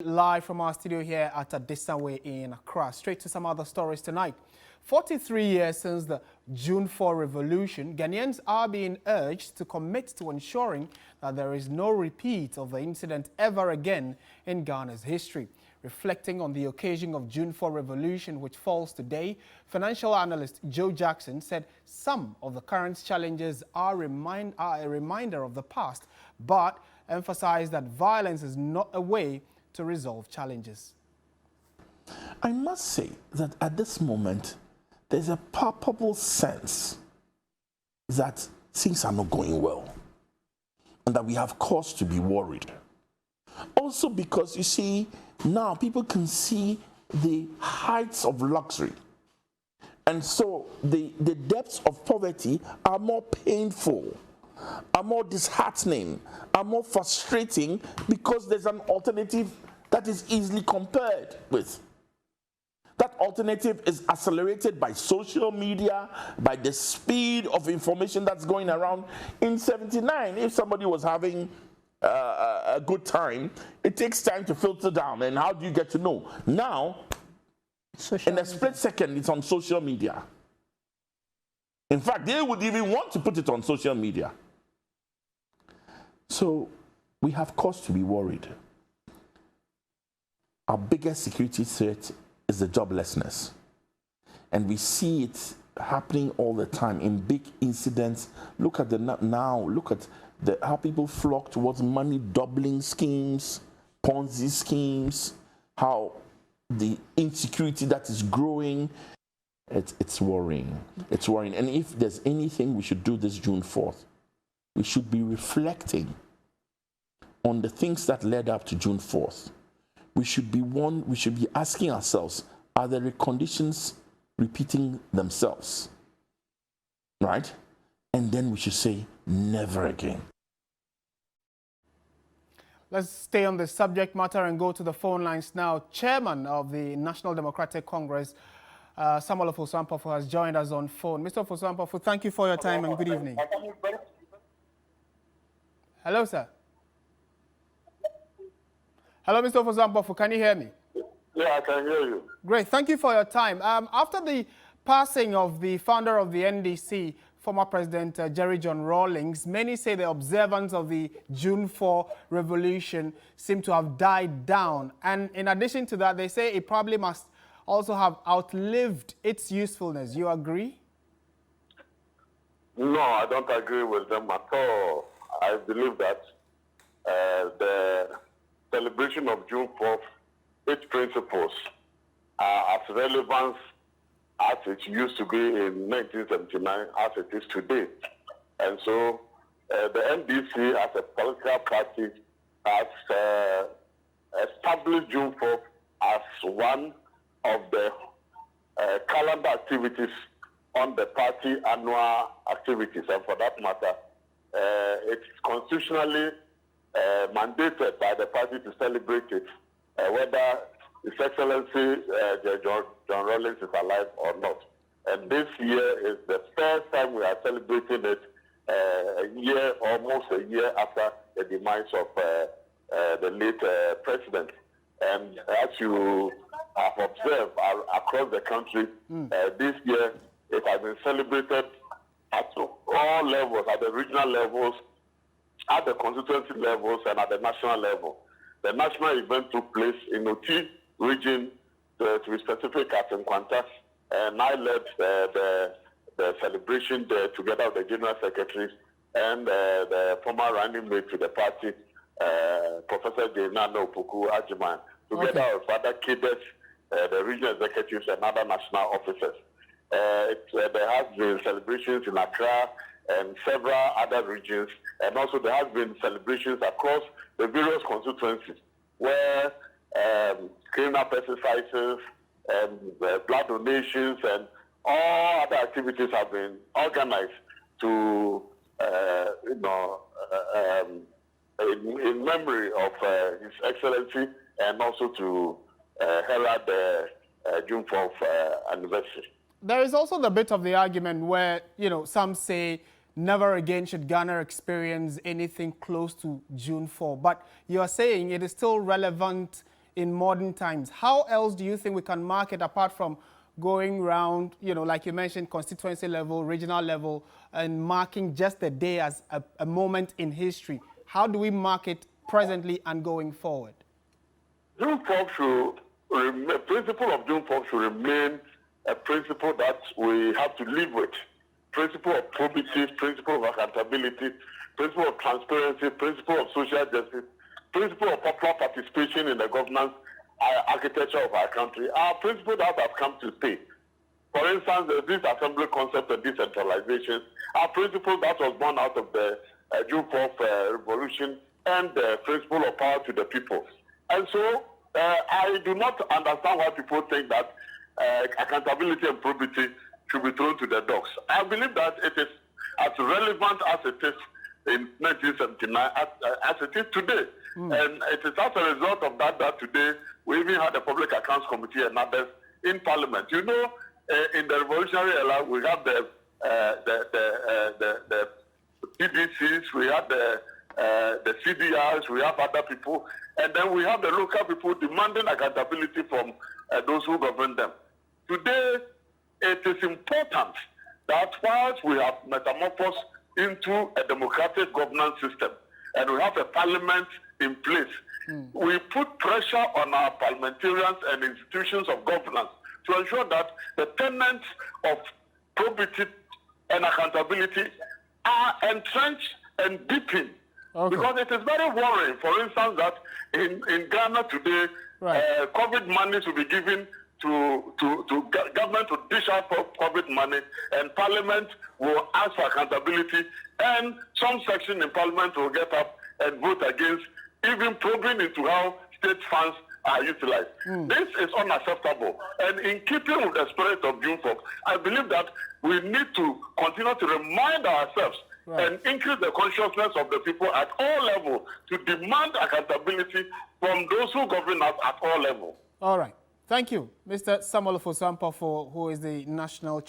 Live from our studio here at Adisanwe in Accra. Straight to some other stories tonight. 43 years since the June 4 revolution, Ghanaians are being urged to commit to ensuring that there is no repeat of the incident ever again in Ghana's history. Reflecting on the occasion of June 4 revolution, which falls today, financial analyst Joe Jackson said some of the current challenges are a reminder of the past, but emphasized that violence is not a way to resolve challenges. I must say that at this moment, there's a palpable sense that things are not going well and that we have cause to be worried. Also because, you see, now people can see the heights of luxury. And so the depths of poverty are more painful, are more disheartening, are more frustrating because there's an alternative that is easily compared with. That alternative is accelerated by social media, by the speed of information that's going around. In 79, if somebody was having a good time, it takes time to filter down. And how do you get to know? Now, in a split second, it's on social media. In fact, they would even want to put it on social media. So we have cause to be worried. Our biggest security threat is the joblessness. And we see it happening all the time in big incidents. Look at how people flock towards money doubling schemes, Ponzi schemes, how the insecurity that is growing. It's worrying. It's worrying. And if there's anything we should do this June 4th, we should be reflecting on the things that led up to June 4th. We should be asking ourselves, are the conditions repeating themselves? Right? And then we should say, never again. Let's stay on the subject matter and go to the phone lines now. Chairman of the National Democratic Congress, Samuel Ofosu-Ampofo, has joined us on phone. Mr. Ofosu-Ampofo, thank you for your time and good evening. Hello, sir. Hello, Mr. Ofosu-Ampofo, can you hear me? Yeah, I can hear you. Great, thank you for your time. After the passing of the founder of the NDC, former President Jerry John Rawlings, many say the observance of the June 4 revolution seem to have died down. And in addition to that, they say it probably must also have outlived its usefulness. You agree? No, I don't agree with them at all. I believe that the celebration of June 4th, its principles are as relevant as it used to be in 1979 as it is today. And so the NDC as a political party has established June 4th as one of the calendar activities on the party annual activities. And for that matter, it's constitutionally mandated by the party to celebrate it, whether His Excellency John Rawlings is alive or not. And this year is the first time we are celebrating it, almost a year after the demise of the late president. And as you have observed across the country, this year it has been celebrated at all levels, at the regional levels, at the constituency levels, and at the national level. The national event took place in Oti region, to be specific, at Nkwanta, and I led the celebration there together with the General Secretaries and the former running mate to the party, Professor Nana Opoku Ajiman, together with other cadets, the regional executives, and other national officers. There has been celebrations in Accra and several other regions, and also there has been celebrations across the various constituencies where clean-up exercises and blood donations and all other activities have been organized to, in memory of His Excellency, and also to herald the June 4th anniversary. There is also the bit of the argument where, some say never again should Ghana experience anything close to June 4. But you are saying it is still relevant in modern times. How else do you think we can mark it apart from going round, you know, like you mentioned, constituency level, regional level, and marking just the day as a moment in history? How do we mark it presently and going forward? June 4th the principle of June 4th should remain a principle that we have to live with. Principle of probity, principle of accountability, principle of transparency, principle of social justice, principle of popular participation in the governance architecture of our country are principles that have come to stay. For instance, this assembly concept of decentralization are principles that was born out of the June 4th revolution and the principle of power to the people. And so I do not understand why people think that accountability and probity should be thrown to the dogs. I believe that it is as relevant as it is in 1979 as it is today. And it is as a result of that today we even had a Public Accounts Committee and others in Parliament. You know, in the revolutionary era, we have the PDCs, we have the CDRs, we have other people, and then we have the local people demanding accountability from those who govern them. Today, it is important that whilst we have metamorphosed into a democratic governance system and we have a parliament in place, we put pressure on our parliamentarians and institutions of governance to ensure that the tenets of probity and accountability are entrenched and deepened. Okay. Because it is very worrying, for instance, that in Ghana today, COVID money will be given to government to dish out COVID money, and Parliament will ask for accountability, and some section in Parliament will get up and vote against even probing into how state funds are utilized. This is unacceptable. And in keeping with the spirit of June 4th, I believe that we need to continue to remind ourselves and increase the consciousness of the people at all levels to demand accountability from those who govern us at all levels. All right. Thank you, Mr. Samuel Ofosu-Ampofo, who is the National Chair.